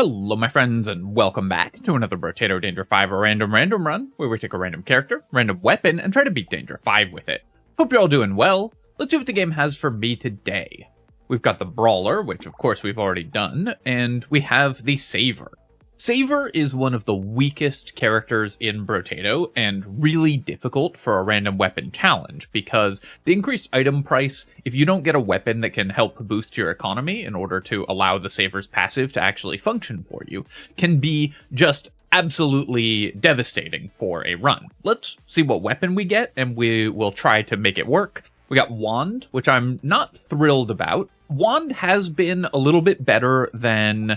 Hello my friends, and welcome back to another Brotato Danger 5 random run, where we take a random character, random weapon, and try to beat Danger 5 with it. Hope you're all doing well. Let's see what the game has for me today. We've got the Brawler, which of course we've already done, and we have the Saver. Saver is one of the weakest characters in Brotato, and really difficult for a random weapon challenge, because the increased item price, if you don't get a weapon that can help boost your economy in order to allow the Saver's passive to actually function for you, can be just absolutely devastating for a run. Let's see what weapon we get, and we will try to make it work. We got Wand, which I'm not thrilled about. Wand has been a little bit better than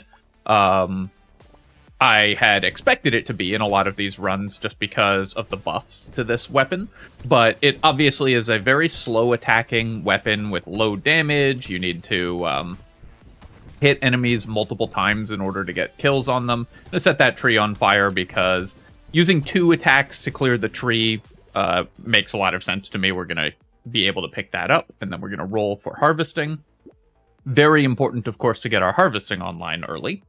I had expected it to be in a lot of these runs just because of the buffs to this weapon, but it obviously is a very slow attacking weapon with low damage. You need to hit enemies multiple times in order to get kills on them. I'm gonna set that tree on fire because using 2 attacks to clear the tree makes a lot of sense to me. We're gonna be able to pick that up, and then we're gonna roll for harvesting. Very important, of course, to get our harvesting online early.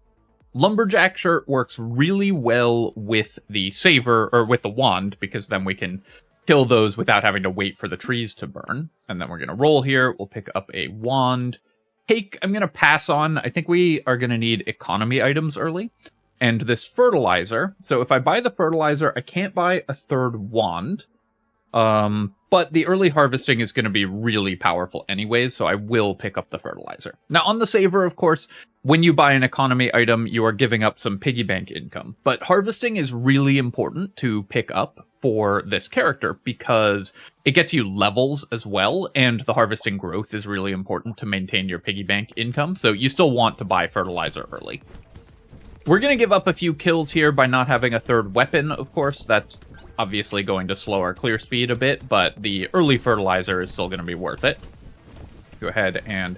Lumberjack shirt works really well with the Saver, or with the Wand, because then we can kill those without having to wait for the trees to burn. And then we're going to roll here. We'll pick up a Wand. Cake, I'm going to pass on. I think we are going to need economy items early. And this fertilizer. So if I buy the fertilizer, I can't buy a third Wand. But the early harvesting is going to be really powerful anyways, so I will pick up the fertilizer. Now, on the Saver, of course, when you buy an economy item, you are giving up some piggy bank income. But harvesting is really important to pick up for this character because it gets you levels as well, and the harvesting growth is really important to maintain your piggy bank income, so you still want to buy fertilizer early. We're going to give up a few kills here by not having a third weapon, of course. That's obviously going to slow our clear speed a bit, but the early fertilizer is still going to be worth it. Go ahead and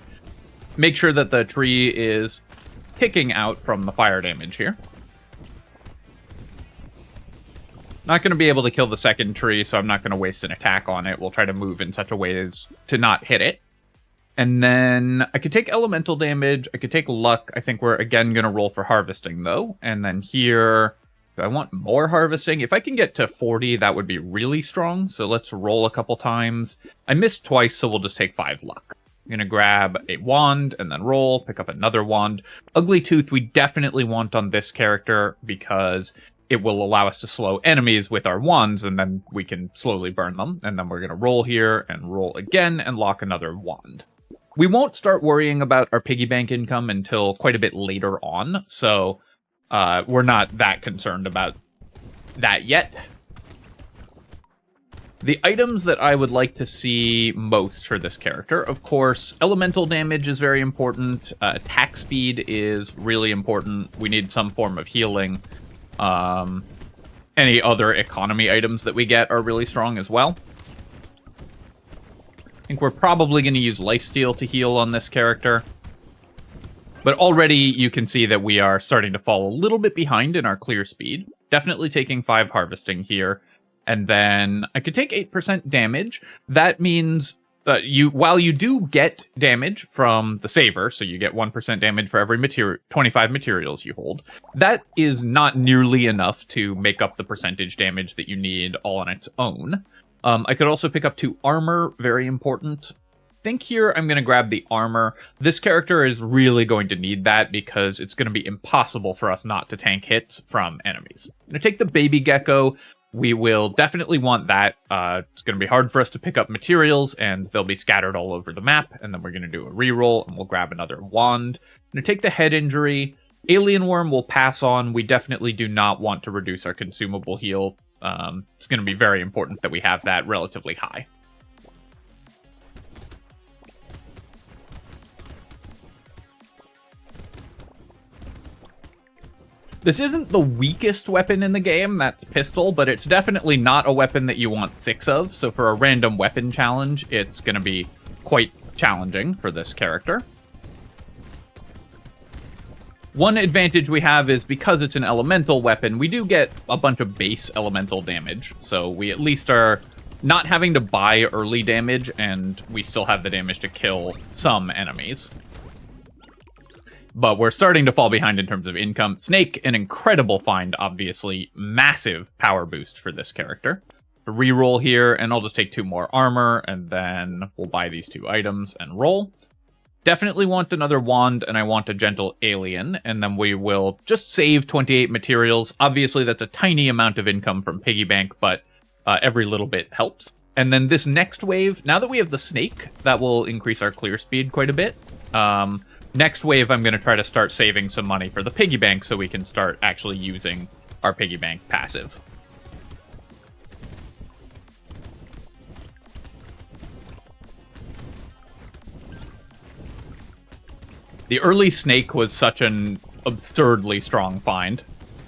make sure that the tree is kicking out from the fire damage here. Not going to be able to kill the second tree, so I'm not going to waste an attack on it. We'll try to move in such a way as to not hit it. And then I could take elemental damage. I could take luck. I think we're again going to roll for harvesting, though. And then here, do I want more harvesting? If I can get to 40, that would be really strong. So let's roll a couple times. I missed twice, so we'll just take 5 luck. I'm going to grab a wand and then roll, pick up another wand. Ugly Tooth we definitely want on this character because it will allow us to slow enemies with our wands, and then we can slowly burn them. And then we're going to roll here and roll again and lock another wand. We won't start worrying about our piggy bank income until quite a bit later on, so we're not that concerned about that yet. The items that I would like to see most for this character, of course, elemental damage is very important. Attack speed is really important. We need some form of healing. Any other economy items that we get are really strong as well. I think we're probably going to use lifesteal to heal on this character. But already you can see that we are starting to fall a little bit behind in our clear speed. Definitely taking 5 harvesting here. And then I could take 8% damage. That means while you do get damage from the Saver, so you get 1% damage for every 25 materials you hold, that is not nearly enough to make up the percentage damage that you need all on its own. I could also pick up 2 armor, very important. I think here I'm going to grab the armor. This character is really going to need that because it's going to be impossible for us not to tank hits from enemies. I'm going to take the baby gecko. We will definitely want that. It's going to be hard for us to pick up materials, and they'll be scattered all over the map. And then we're going to do a reroll, and we'll grab another wand. I'm going to take the head injury. Alien worm will pass on. We definitely do not want to reduce our consumable heal. It's going to be very important that we have that relatively high. This isn't the weakest weapon in the game, that's pistol, but it's definitely not a weapon that you want 6 of, so for a random weapon challenge, it's going to be quite challenging for this character. One advantage we have is because it's an elemental weapon, we do get a bunch of base elemental damage, so we at least are not having to buy early damage, and we still have the damage to kill some enemies. but we're starting to fall behind in terms of income. Snake, an incredible find, obviously. Massive power boost for this character. Reroll here, and I'll just take 2 more armor, and then we'll buy these 2 items and roll. Definitely want another wand, and I want a gentle alien, and then we will just save 28 materials. Obviously, that's a tiny amount of income from Piggy Bank, but every little bit helps. And then this next wave, now that we have the snake, that will increase our clear speed quite a bit. Next wave, I'm going to try to start saving some money for the Piggy Bank so we can start actually using our Piggy Bank passive. The early snake was such an absurdly strong find.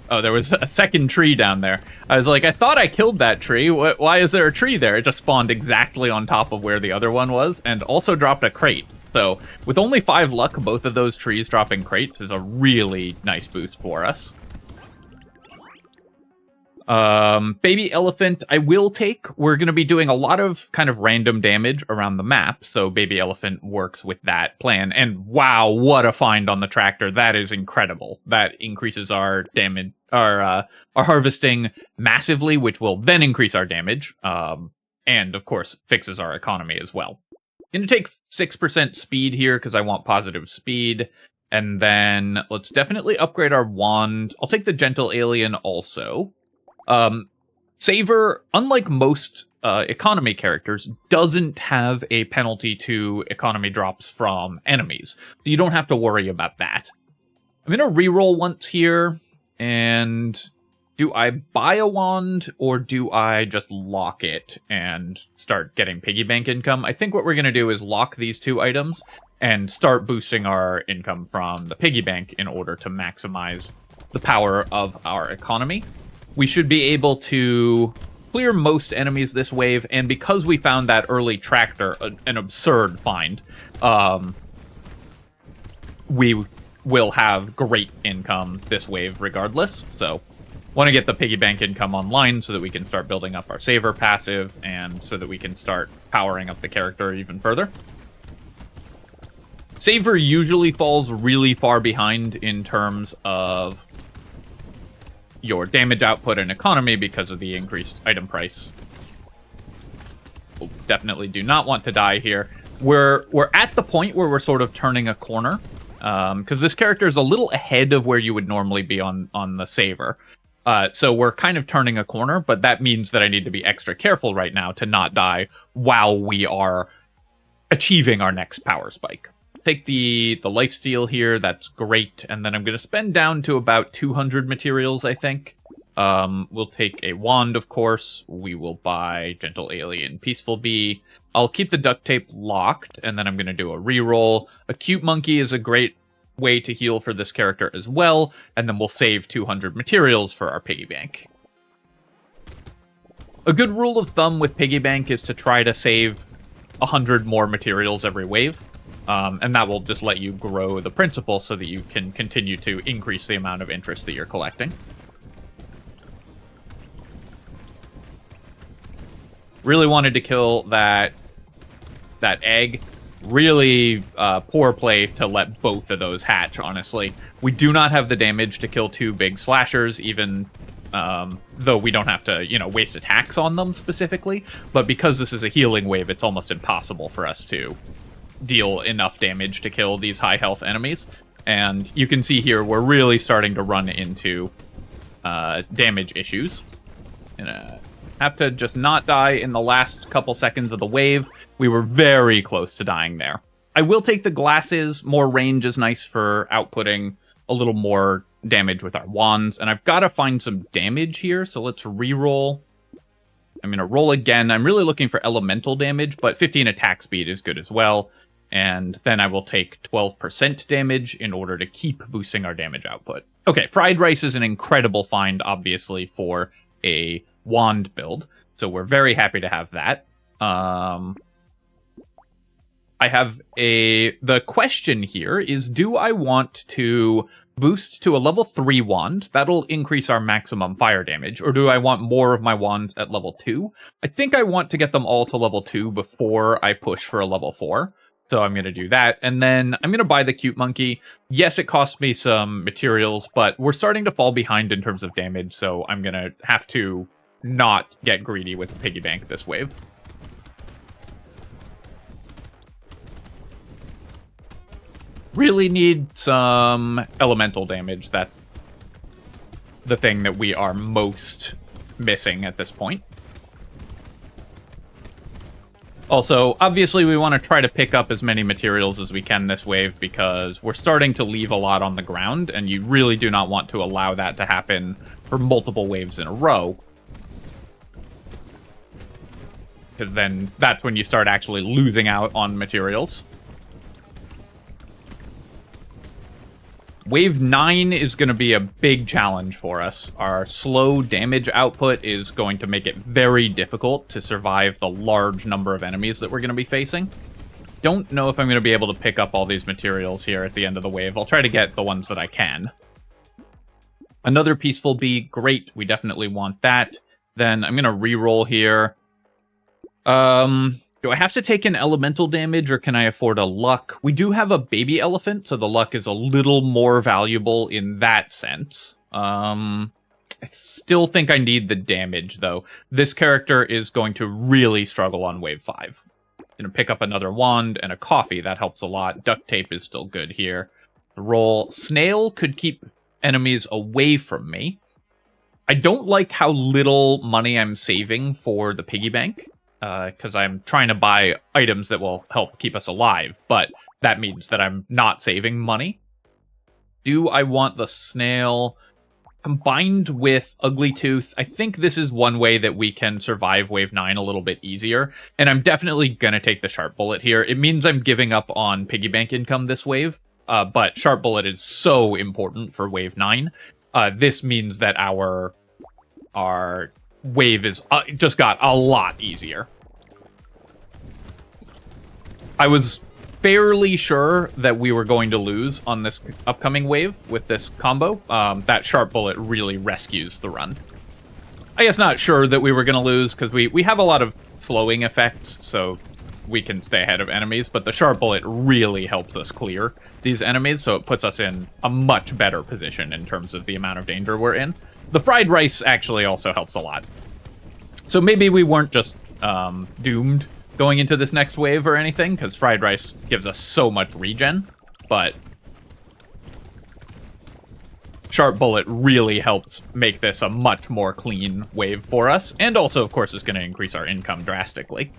Oh, there was a second tree down there. I was like, I thought I killed that tree. Why is there a tree there? It just spawned exactly on top of where the other one was, and also dropped a crate. So, with only 5 luck, both of those trees dropping crates is a really nice boost for us. Baby elephant, I will take. We're going to be doing a lot of kind of random damage around the map, so baby elephant works with that plan. And wow, what a find on the tractor. That is incredible. That increases our damage, our harvesting massively, which will then increase our damage, and of course fixes our economy as well. Going to take 6% speed here because I want positive speed. And then let's definitely upgrade our wand. I'll take the gentle alien also. Saver, unlike most economy characters, doesn't have a penalty to economy drops from enemies, so you don't have to worry about that. I'm going to reroll once here, and do I buy a wand, or do I just lock it and start getting piggy bank income? I think what we're going to do is lock these 2 items and start boosting our income from the piggy bank in order to maximize the power of our economy. We should be able to clear most enemies this wave, and because we found that early tractor, an absurd find, we will have great income this wave regardless. So, want to get the piggy bank income online so that we can start building up our saver passive, and so that we can start powering up the character even further. Saver usually falls really far behind in terms of your damage output and economy because of the increased item price. Oh, definitely do not want to die here. We're at the point where we're sort of turning a corner, because this character is a little ahead of where you would normally be on the saver. So we're kind of turning a corner, but that means that I need to be extra careful right now to not die while we are achieving our next power spike. Take the lifesteal here, that's great, and then I'm going to spend down to about 200 materials, I think. We'll take a wand, of course. We will buy Gentle Alien, Peaceful Bee. I'll keep the duct tape locked, and then I'm going to do a reroll. A Cute Monkey is a great way to heal for this character as well, and then we'll save 200 materials for our piggy bank. A good rule of thumb with piggy bank is to try to save 100 more materials every wave. And that will just let you grow the principal so that you can continue to increase the amount of interest that you're collecting. Really wanted to kill that egg. Really poor play to let both of those hatch, honestly. We do not have the damage to kill 2 big slashers, even though we don't have to, waste attacks on them specifically. But because this is a healing wave, it's almost impossible for us to deal enough damage to kill these high health enemies. And you can see here we're really starting to run into damage issues. And have to just not die in the last couple seconds of the wave. We were very close to dying there. I will take the glasses. More range is nice for outputting a little more damage with our wands. And I've got to find some damage here, so let's reroll. I'm going to roll again. I'm really looking for elemental damage, but 15 attack speed is good as well. And then I will take 12% damage in order to keep boosting our damage output. Okay, fried rice is an incredible find, obviously, for a wand build. So we're very happy to have that. I have the question here is, do I want to boost to a level 3 wand? That'll increase our maximum fire damage. Or do I want more of my wands at level 2? I think I want to get them all to level 2 before I push for a level 4. So I'm going to do that. And then I'm going to buy the cute monkey. Yes, it costs me some materials, but we're starting to fall behind in terms of damage. So I'm going to have to not get greedy with the piggy bank this wave. Really need some elemental damage. That's the thing that we are most missing at this point. Also, obviously, we want to try to pick up as many materials as we can this wave because we're starting to leave a lot on the ground, and you really do not want to allow that to happen for multiple waves in a row. Because then that's when you start actually losing out on materials. Wave 9 is going to be a big challenge for us. Our slow damage output is going to make it very difficult to survive the large number of enemies that we're going to be facing. Don't know if I'm going to be able to pick up all these materials here at the end of the wave. I'll try to get the ones that I can. Another peaceful bee, great. We definitely want that. Then I'm going to reroll here. Do I have to take an elemental damage, or can I afford a luck? We do have a baby elephant, so the luck is a little more valuable in that sense. I still think I need the damage, though. This character is going to really struggle on wave 5. Gonna pick up another wand and a coffee. That helps a lot. Duct tape is still good here. Roll. Snail could keep enemies away from me. I don't like how little money I'm saving for the piggy bank. Because I'm trying to buy items that will help keep us alive, but that means that I'm not saving money. Do I want the snail combined with Ugly Tooth? I think this is one way that we can survive wave 9 a little bit easier, and I'm definitely going to take the Sharp Bullet here. It means I'm giving up on piggy bank income this wave, but Sharp Bullet is so important for wave 9. This means that our wave is just got a lot easier. I was fairly sure that we were going to lose on this upcoming wave with this combo. That Sharp Bullet really rescues the run. I guess not sure that we were going to lose because we have a lot of slowing effects, so we can stay ahead of enemies, but the Sharp Bullet really helps us clear these enemies, so it puts us in a much better position in terms of the amount of danger we're in. The fried rice actually also helps a lot. So maybe we weren't just doomed going into this next wave or anything, because fried rice gives us so much regen, but Sharp Bullet really helps make this a much more clean wave for us, and also, of course, is going to increase our income drastically.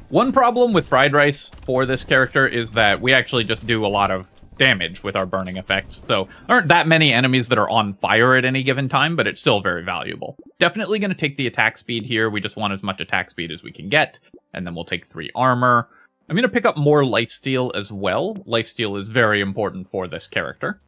One problem with fried rice for this character is that we actually just do a lot of damage with our burning effects, so there aren't that many enemies that are on fire at any given time, but it's still very valuable. Definitely going to take the attack speed here. We just want as much attack speed as we can get, and then we'll take 3 armor. I'm going to pick up more lifesteal as well. Lifesteal is very important for this character.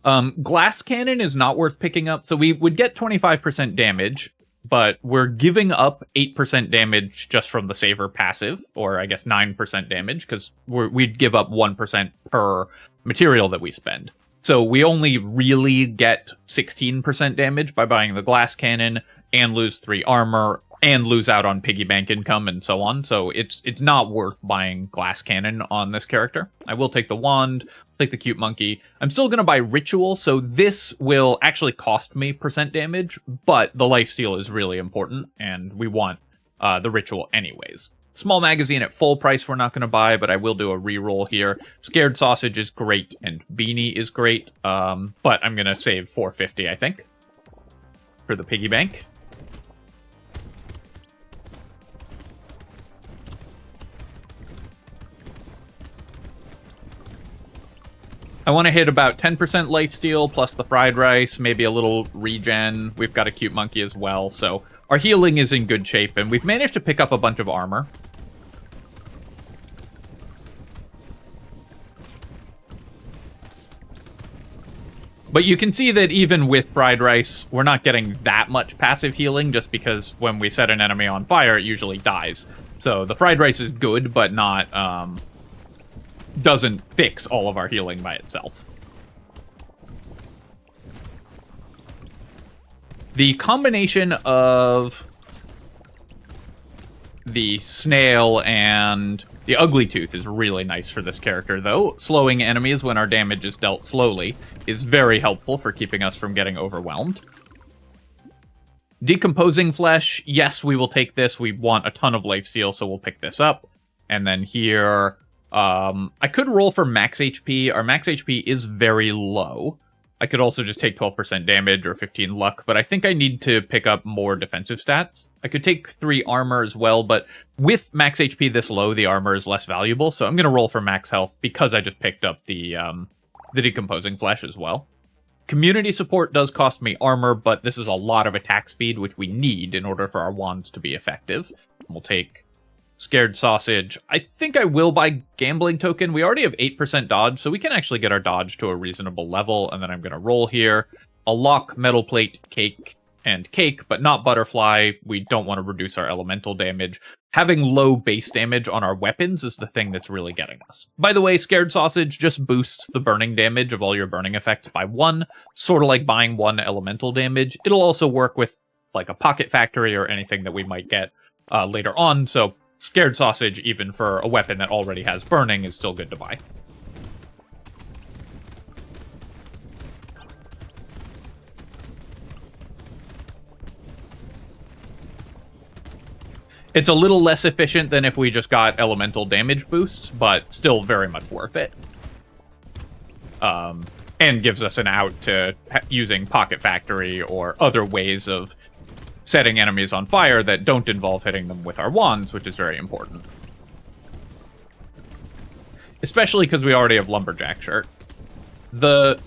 Glass Cannon is not worth picking up, so we would get 25% damage, but we're giving up 8% damage just from the Saver passive, or I guess 9% damage, because we'd give up 1% per material that we spend. So we only really get 16% damage by buying the Glass Cannon, and lose 3 armor, and lose out on piggy bank income, and so on. So it's not worth buying Glass Cannon on this character. I will take the wand, take the cute monkey. I'm still going to buy Ritual, so this will actually cost me percent damage, but the lifesteal is really important, and we want the Ritual anyways. Small magazine at full price we're not going to buy, but I will do a reroll here. Scared Sausage is great, and Beanie is great, but I'm going to save 450, I think, for the piggy bank. I want to hit about 10% lifesteal, plus the fried rice, maybe a little regen. We've got a cute monkey as well, so our healing is in good shape, and we've managed to pick up a bunch of armor. But you can see that even with fried rice, we're not getting that much passive healing, just because when we set an enemy on fire, it usually dies. So the fried rice is good, but not doesn't fix all of our healing by itself. The combination of The snail and the ugly tooth is really nice for this character, though. Slowing enemies when our damage is dealt slowly is very helpful for keeping us from getting overwhelmed. Decomposing flesh, yes, we will take this. We want a ton of lifesteal, so we'll pick this up. And then here, I could roll for max HP. Our max HP is very low. I could also just take 12% damage or 15 luck, but I think I need to pick up more defensive stats. I could take 3 armor as well, but with max HP this low, the armor is less valuable, so I'm going to roll for max health because I just picked up the decomposing flesh as well. Community support does cost me armor, but this is a lot of attack speed, which we need in order for our wands to be effective. We'll take Scared Sausage. I think I will buy Gambling Token. We already have 8% dodge, so we can actually get our dodge to a reasonable level, and then I'm going to roll here. I'll lock Metal Plate, Cake, and Cake, but not Butterfly. We don't want to reduce our elemental damage. Having low base damage on our weapons is the thing that's really getting us. By the way, Scared Sausage just boosts the burning damage of all your burning effects by 1, sort of like buying 1 elemental damage. It'll also work with like a Pocket Factory or anything that we might get later on, so Scared Sausage, even for a weapon that already has burning, is still good to buy. It's a little less efficient than if we just got elemental damage boosts, but still very much worth it. And gives us an out to using Pocket Factory or other ways of setting enemies on fire that don't involve hitting them with our wands, which is very important. Especially because we already have Lumberjack Shirt. The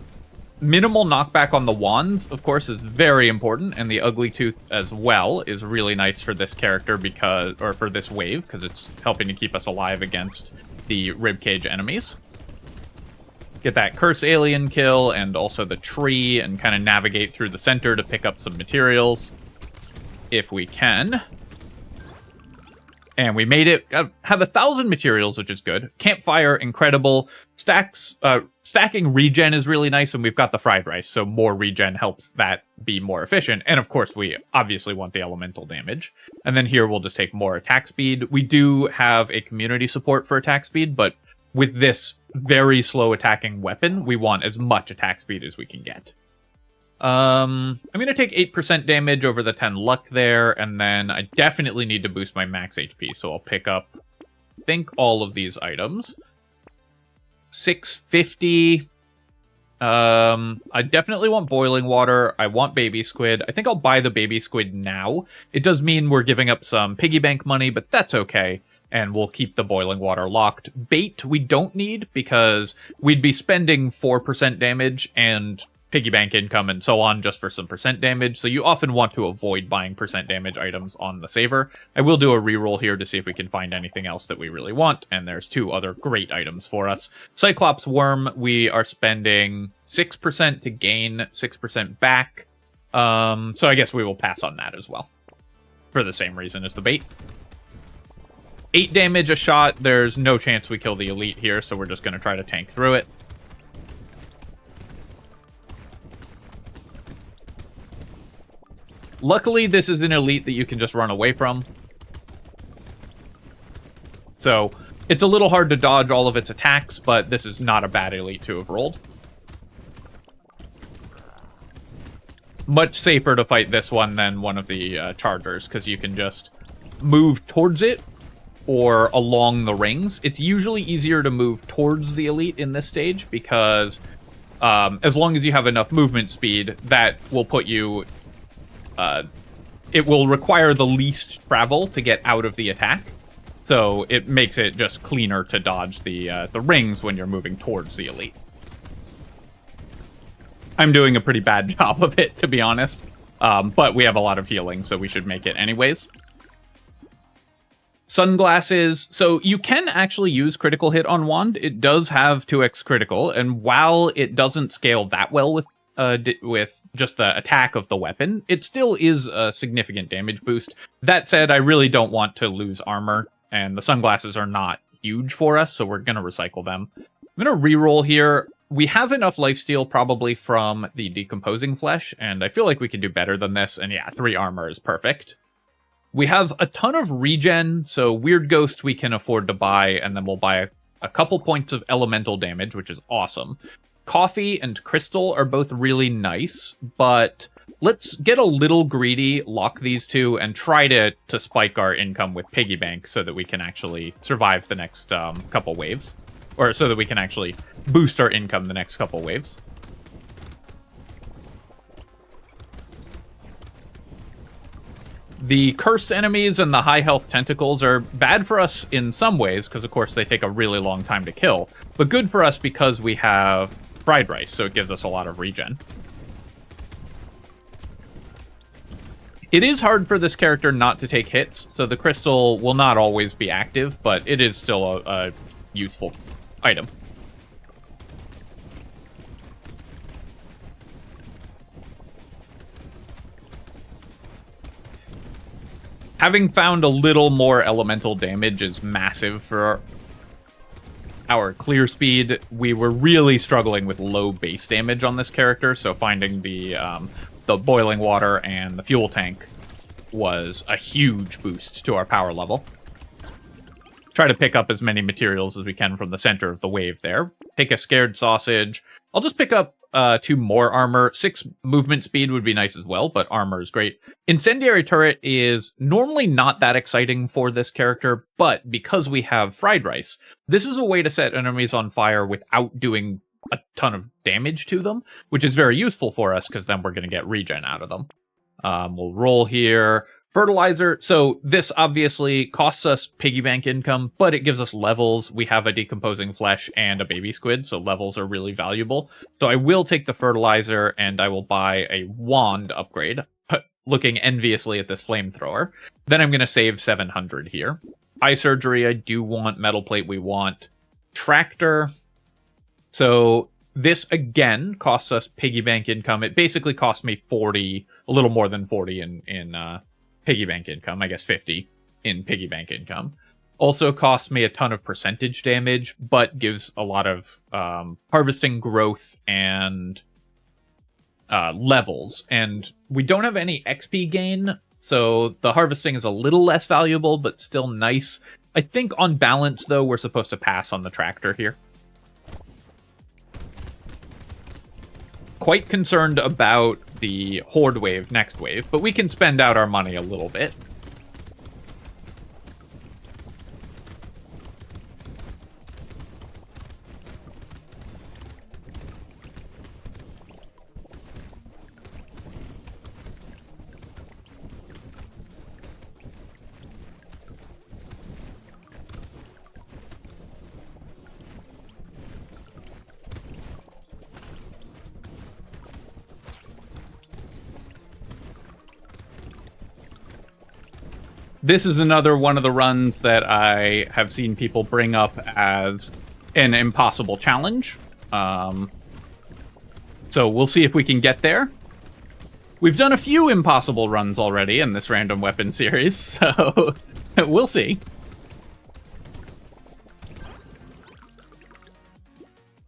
minimal knockback on the wands, of course, is very important, and the Ugly Tooth as well is really nice for this character because, or for this wave, because it's helping to keep us alive against the ribcage enemies. Get that Curse Alien kill, and also the tree, and kind of navigate through the center to pick up some materials, if we can. And we made it. Have 1,000 materials, which is good. Campfire, incredible. Stacking regen is really nice, and we've got the fried rice, so more regen helps that be more efficient. And of course, we obviously want the elemental damage. And then here, we'll just take more attack speed. We do have a community support for attack speed, but with this very slow attacking weapon, we want as much attack speed as we can get. I'm going to take 8% damage over the 10 luck there, and then I definitely need to boost my max HP, so I'll pick up, I think, all of these items. 650. I definitely want boiling water. I want baby squid. I think I'll buy the baby squid now. It does mean we're giving up some piggy bank money, but that's okay. And we'll keep the boiling water locked. Bait we don't need, because we'd be spending 4% damage and piggy bank income and so on just for some percent damage, so you often want to avoid buying percent damage items on the saver. I will do a reroll here to see if we can find anything else that we really want, and there's 2 other great items for us. Cyclops Worm, we are spending 6% to gain 6% back, so I guess we will pass on that as well, for the same reason as the bait. 8 damage a shot, there's no chance we kill the elite here, so we're just going to try to tank through it. Luckily, this is an elite that you can just run away from. So, it's a little hard to dodge all of its attacks, but this is not a bad elite to have rolled. Much safer to fight this one than one of the chargers, because you can just move towards it or along the rings. It's usually easier to move towards the elite in this stage, because as long as you have enough movement speed, that will put you... it will require the least travel to get out of the attack, so it makes it just cleaner to dodge the rings when you're moving towards the elite. I'm doing a pretty bad job of it, to be honest, but we have a lot of healing, so we should make it anyways. Sunglasses. So you can actually use critical hit on wand. It does have 2x critical, and while it doesn't scale that well with just the attack of the weapon, it still is a significant damage boost. That said, I really don't want to lose armor, and the sunglasses are not huge for us, so we're going to recycle them. I'm going to reroll here. We have enough lifesteal probably from the decomposing flesh, and I feel like we can do better than this, and yeah, 3 armor is perfect. We have a ton of regen, so Weird Ghost we can afford to buy, and then we'll buy a couple points of elemental damage, which is awesome. Coffee and Crystal are both really nice, but let's get a little greedy, lock these two, and try to spike our income with Piggy Bank so that we can actually survive the next couple waves. Or so that we can actually boost our income the next couple waves. The cursed enemies and the high health tentacles are bad for us in some ways, because of course they take a really long time to kill, but good for us because we have fried rice, so it gives us a lot of regen. It is hard for this character not to take hits, so the crystal will not always be active, but it is still a useful item. Having found a little more elemental damage is massive for our clear speed. We were really struggling with low base damage on this character, so finding the boiling water and the fuel tank was a huge boost to our power level. Try to pick up as many materials as we can from the center of the wave there. Take a scared sausage. I'll just pick up 2 more armor. 6 movement speed would be nice as well, but armor is great. Incendiary turret is normally not that exciting for this character, but because we have fried rice, this is a way to set enemies on fire without doing a ton of damage to them, which is very useful for us because then we're going to get regen out of them. We'll roll here. Fertilizer. So this obviously costs us piggy bank income, but it gives us levels. We have a decomposing flesh and a baby squid, so levels are really valuable. So I will take the fertilizer and I will buy a wand upgrade, looking enviously at this flamethrower. Then I'm going to save 700 here. Eye surgery, I do want. Metal plate, we want. Tractor. So this again costs us piggy bank income. It basically cost me 40, a little more than 40 in piggy bank income, I guess 50 in piggy bank income. Also costs me a ton of percentage damage, but gives a lot of harvesting growth and levels. And we don't have any XP gain, so the harvesting is a little less valuable, but still nice. I think on balance, though, we're supposed to pass on the tractor here. Quite concerned about the horde wave next wave, but we can spend out our money a little bit. This is another one of the runs that I have seen people bring up as an impossible challenge. So we'll see if we can get there. We've done a few impossible runs already in this random weapon series, so we'll see.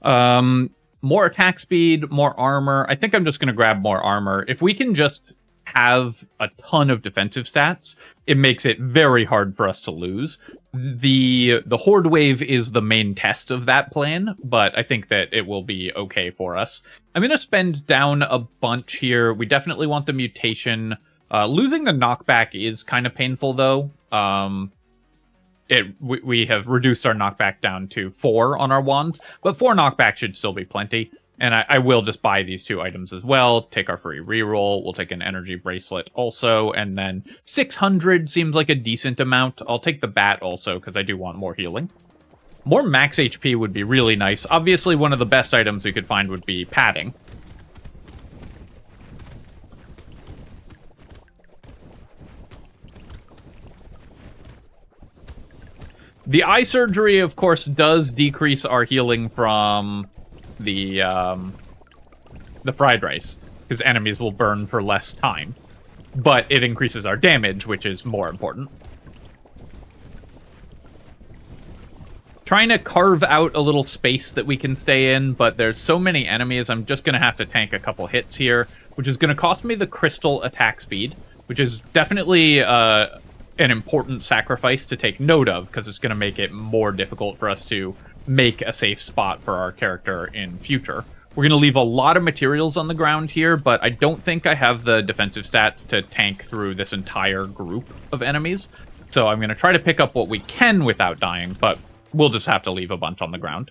More attack speed, more armor. I think I'm just going to grab more armor. If we can just have a ton of defensive stats, it makes it very hard for us to lose. The horde wave is the main test of that plan, but I think that it will be okay for us. I'm going to spend down a bunch here. We definitely want the mutation. Losing the knockback is kind of painful, though. We have reduced our knockback down to 4 on our wands, but 4 knockback should still be plenty. And I will just buy these 2 items as well. Take our free reroll. We'll take an energy bracelet also. And then 600 seems like a decent amount. I'll take the bat also because I do want more healing. More max HP would be really nice. Obviously, one of the best items we could find would be padding. The eye surgery, of course, does decrease our healing from the fried rice, because enemies will burn for less time. But it increases our damage, which is more important. Trying to carve out a little space that we can stay in, but there's so many enemies, I'm just going to have to tank a couple hits here, which is going to cost me the crystal attack speed, which is definitely an important sacrifice to take note of, because it's going to make it more difficult for us to make a safe spot for our character in future. We're going to leave a lot of materials on the ground here, but I don't think I have the defensive stats to tank through this entire group of enemies. So I'm going to try to pick up what we can without dying, but we'll just have to leave a bunch on the ground.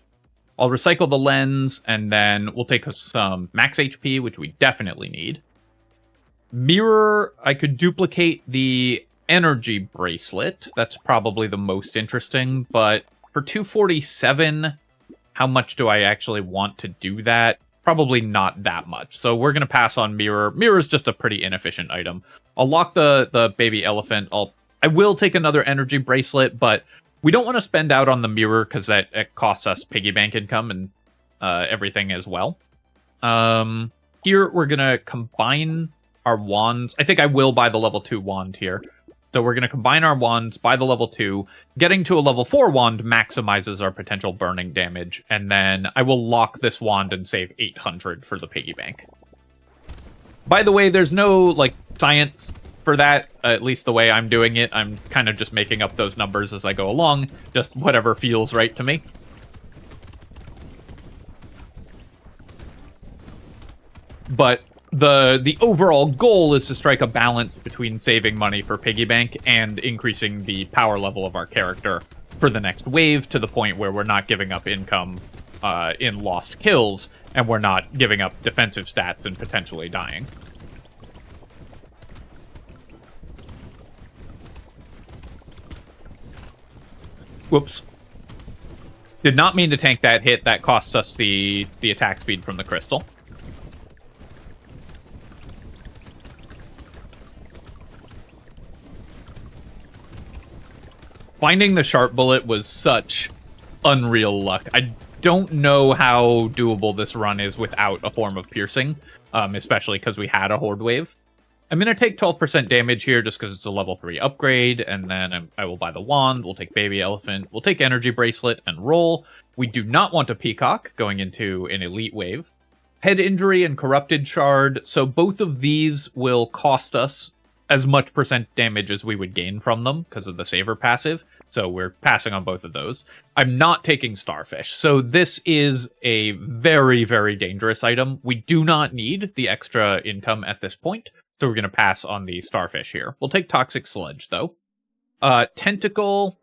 I'll recycle the lens, and then we'll take some max HP, which we definitely need. Mirror, I could duplicate the energy bracelet. That's probably the most interesting, but for 247, how much do I actually want to do that? Probably not that much. So we're going to pass on Mirror. Mirror is just a pretty inefficient item. I'll lock the baby elephant. I will take another energy bracelet, but we don't want to spend out on the Mirror because it costs us piggy bank income and everything as well. Here, we're going to combine our wands. I think I will buy the level 2 wand here. So we're going to combine our wands, buy the level 2. Getting to a level 4 wand maximizes our potential burning damage. And then I will lock this wand and save 800 for the piggy bank. By the way, there's no, science for that, at least the way I'm doing it. I'm kind of just making up those numbers as I go along. Just whatever feels right to me. But the overall goal is to strike a balance between saving money for piggy bank and increasing the power level of our character for the next wave to the point where we're not giving up income in lost kills, and we're not giving up defensive stats and potentially dying. Whoops. Did not mean to tank that hit. That costs us the attack speed from the crystal. Finding the sharp bullet was such unreal luck. I don't know how doable this run is without a form of piercing, especially because we had a horde wave. I'm going to take 12% damage here just because it's a level 3 upgrade, and then I will buy the wand, we'll take baby elephant, we'll take energy bracelet, and roll. We do not want a peacock going into an elite wave. Head injury and corrupted shard, so both of these will cost us as much percent damage as we would gain from them because of the saver passive, so we're passing on both of those. I'm not taking starfish, so this is a very, very dangerous item. We do not need the extra income at this point, so we're going to pass on the starfish here. We'll take toxic sludge, though. Tentacle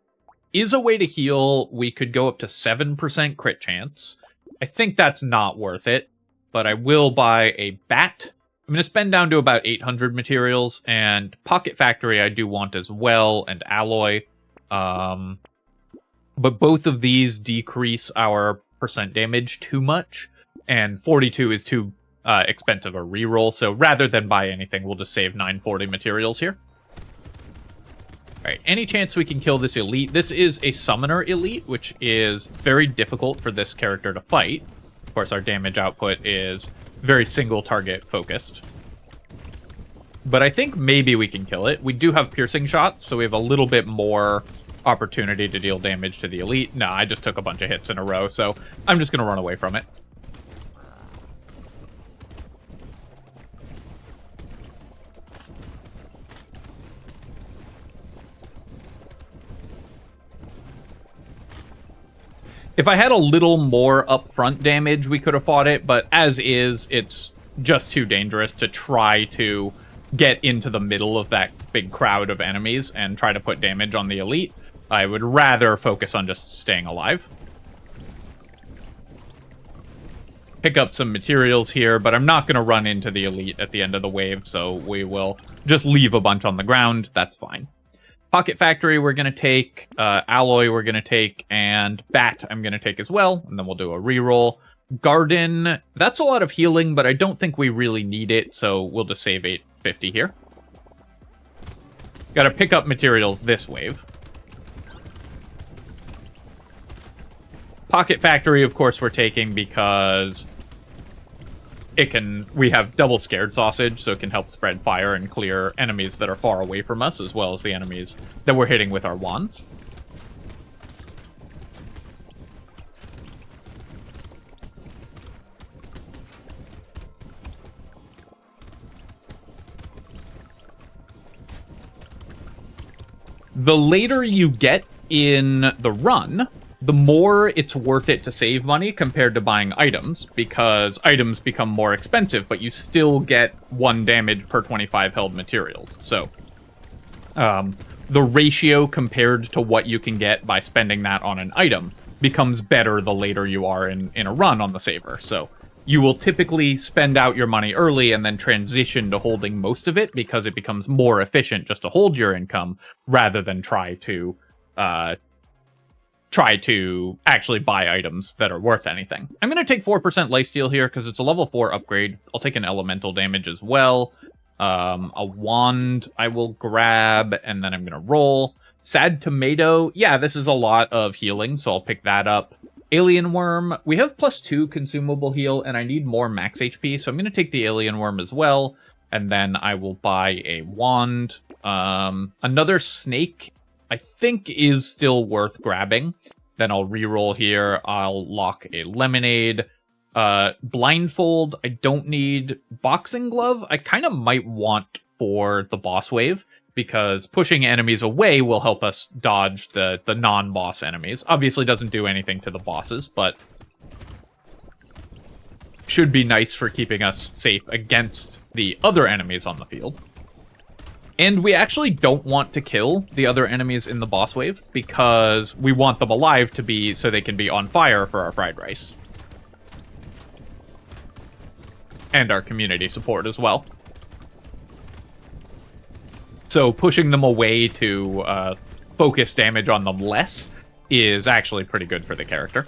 is a way to heal. We could go up to 7% crit chance. I think that's not worth it, but I will buy a bat. I'm going to spend down to about 800 materials, and Pocket Factory I do want as well, and Alloy. But both of these decrease our percent damage too much, and 42 is too expensive a reroll, so rather than buy anything, we'll just save 940 materials here. Alright, any chance we can kill this elite? This is a summoner elite, which is very difficult for this character to fight. Of course, our damage output is very single target focused. But I think maybe we can kill it. We do have piercing shots, so we have a little bit more opportunity to deal damage to the elite. No, I just took a bunch of hits in a row, so I'm just going to run away from it. If I had a little more upfront damage, we could have fought it, but as is, it's just too dangerous to try to get into the middle of that big crowd of enemies and try to put damage on the elite. I would rather focus on just staying alive. Pick up some materials here, but I'm not going to run into the elite at the end of the wave, so we will just leave a bunch on the ground. That's fine. Pocket Factory we're going to take, Alloy we're going to take, and Bat I'm going to take as well, and then we'll do a reroll. Garden, that's a lot of healing, but I don't think we really need it, so we'll just save 850 here. Got to pick up materials this wave. Pocket Factory, of course, we're taking because we have double scared sausage, so it can help spread fire and clear enemies that are far away from us, as well as the enemies that we're hitting with our wands. The later you get in the run, the more it's worth it to save money compared to buying items, because items become more expensive, but you still get 1 damage per 25 held materials. So, the ratio compared to what you can get by spending that on an item becomes better the later you are in a run on the saver. So, you will typically spend out your money early and then transition to holding most of it because it becomes more efficient just to hold your income rather than try to actually buy items that are worth anything. I'm going to take 4% lifesteal here because it's a level 4 upgrade. I'll take an elemental damage as well. A wand I will grab, and then I'm going to roll. Sad tomato. Yeah, this is a lot of healing, so I'll pick that up. Alien worm. We have +2 consumable heal, and I need more max HP, so I'm going to take the alien worm as well. And then I will buy a wand. Another snake, I think, is still worth grabbing. Then I'll reroll here. I'll lock a lemonade. Blindfold, I don't need. Boxing glove, I kind of might want for the boss wave, because pushing enemies away will help us dodge the non-boss enemies. Obviously doesn't do anything to the bosses, but should be nice for keeping us safe against the other enemies on the field. And we actually don't want to kill the other enemies in the boss wave, because we want them alive to be so they can be on fire for our fried rice. And our community support as well. So pushing them away to focus damage on them less is actually pretty good for the character.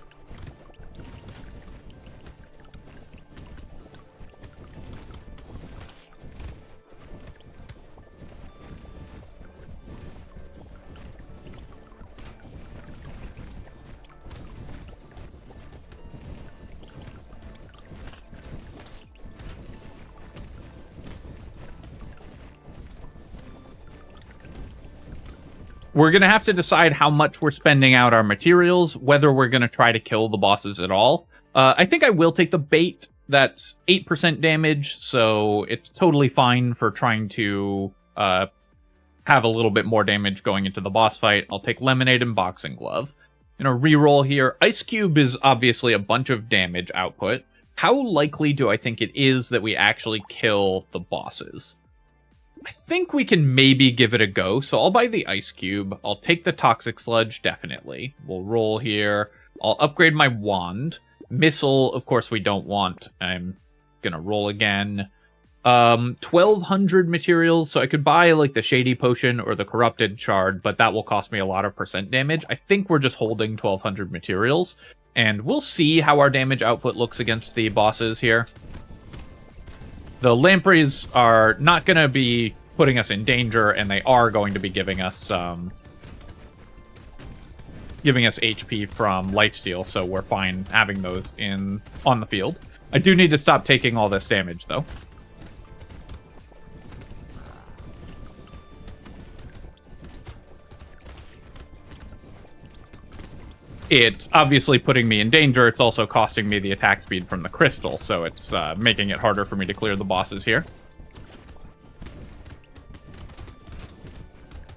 We're going to have to decide how much we're spending out our materials, whether we're going to try to kill the bosses at all. I think I will take the bait. That's 8% damage, so it's totally fine for trying to have a little bit more damage going into the boss fight. I'll take lemonade and boxing glove. I'm going to reroll here. Ice cube is obviously a bunch of damage output. How likely do I think it is that we actually kill the bosses? I think we can maybe give it a go, so I'll buy the ice cube. I'll take the toxic sludge, definitely. We'll roll here. I'll upgrade my wand. Missile, of course, we don't want. I'm gonna roll again. 1,200 materials, so I could buy, like, the shady potion or the corrupted shard, but that will cost me a lot of percent damage. I think we're just holding 1,200 materials, and we'll see how our damage output looks against the bosses here. The lampreys are not going to be putting us in danger, and they are going to be giving us HP from lifesteal, so we're fine having those on the field. I do need to stop taking all this damage, though. It's obviously putting me in danger. It's also costing me the attack speed from the crystal, so it's making it harder for me to clear the bosses here.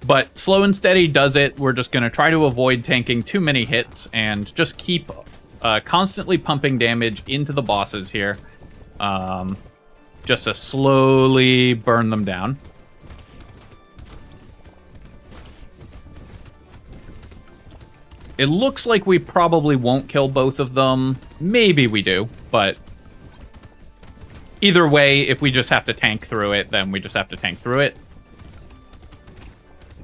But slow and steady does it. We're just going to try to avoid tanking too many hits and just keep constantly pumping damage into the bosses here. Just to slowly burn them down. It looks like we probably won't kill both of them. Maybe we do, but either way, if we just have to tank through it, then we just have to tank through it.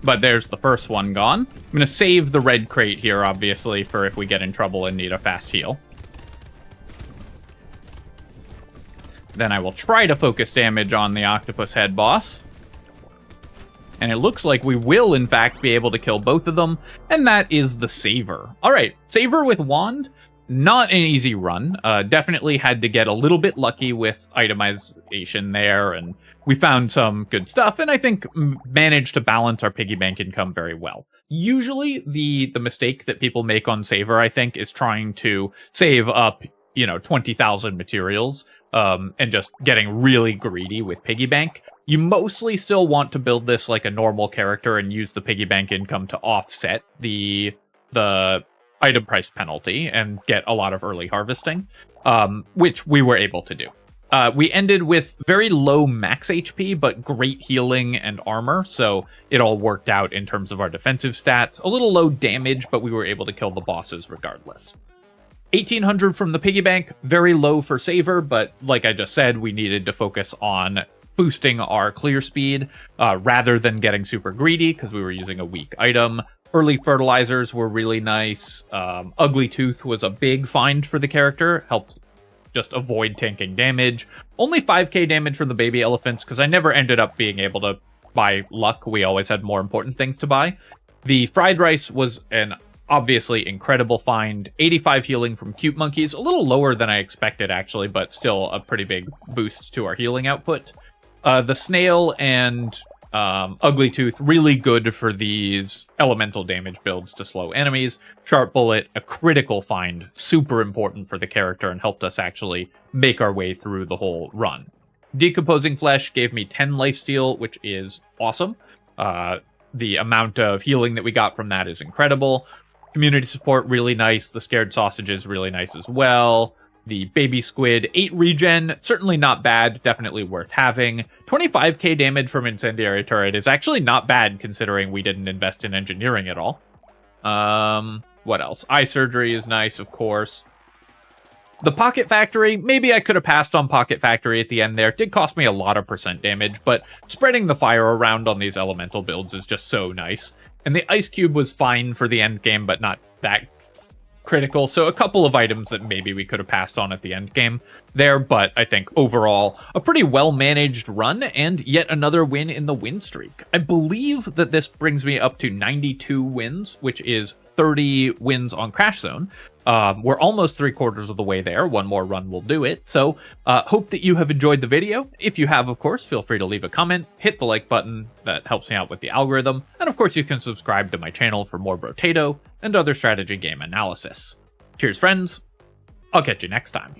But there's the first one gone. I'm going to save the red crate here, obviously, for if we get in trouble and need a fast heal. Then I will try to focus damage on the octopus head boss. And it looks like we will, in fact, be able to kill both of them. And that is the Saver. All right, Saver with Wand. Not an easy run. Definitely had to get a little bit lucky with itemization there. And we found some good stuff. And I think managed to balance our piggy bank income very well. Usually, the mistake that people make on Saver, I think, is trying to save up, 20,000 materials. And just getting really greedy with piggy bank. You mostly still want to build this like a normal character and use the piggy bank income to offset the item price penalty and get a lot of early harvesting, which we were able to do. We ended with very low max HP, but great healing and armor, so it all worked out in terms of our defensive stats. A little low damage, but we were able to kill the bosses regardless. 1800 from the piggy bank, very low for Saver, but like I just said, we needed to focus on boosting our clear speed rather than getting super greedy because we were using a weak item. Early fertilizers were really nice. Ugly Tooth was a big find for the character, helped just avoid tanking damage. Only 5k damage from the baby elephants because I never ended up being able to buy luck. We always had more important things to buy. The fried rice was an obviously incredible find. 85 healing from cute monkeys, a little lower than I expected actually, but still a pretty big boost to our healing output. The snail and Ugly Tooth, really good for these elemental damage builds to slow enemies. Sharp Bullet, a critical find, super important for the character and helped us actually make our way through the whole run. Decomposing Flesh gave me 10 lifesteal, which is awesome. The amount of healing that we got from that is incredible. Community support, really nice. The Scared Sausages, really nice as well. The Baby Squid, 8 regen, certainly not bad, definitely worth having. 25k damage from Incendiary Turret is actually not bad considering we didn't invest in engineering at all. What else? Eye Surgery is nice, of course. The Pocket Factory, maybe I could have passed on Pocket Factory at the end there. It did cost me a lot of percent damage, but spreading the fire around on these elemental builds is just so nice. And the Ice Cube was fine for the end game, but not that critical, so a couple of items that maybe we could have passed on at the end game there, but I think overall a pretty well managed run and yet another win in the win streak. I believe that this brings me up to 92 wins, which is 30 wins on Crash Zone. We're almost 3/4 of the way there. One more run will do it. So hope that you have enjoyed the video. If you have, of course, feel free to leave a comment, hit the like button. That helps me out with the algorithm. And of course, you can subscribe to my channel for more Brotato and other strategy game analysis. Cheers, friends. I'll catch you next time.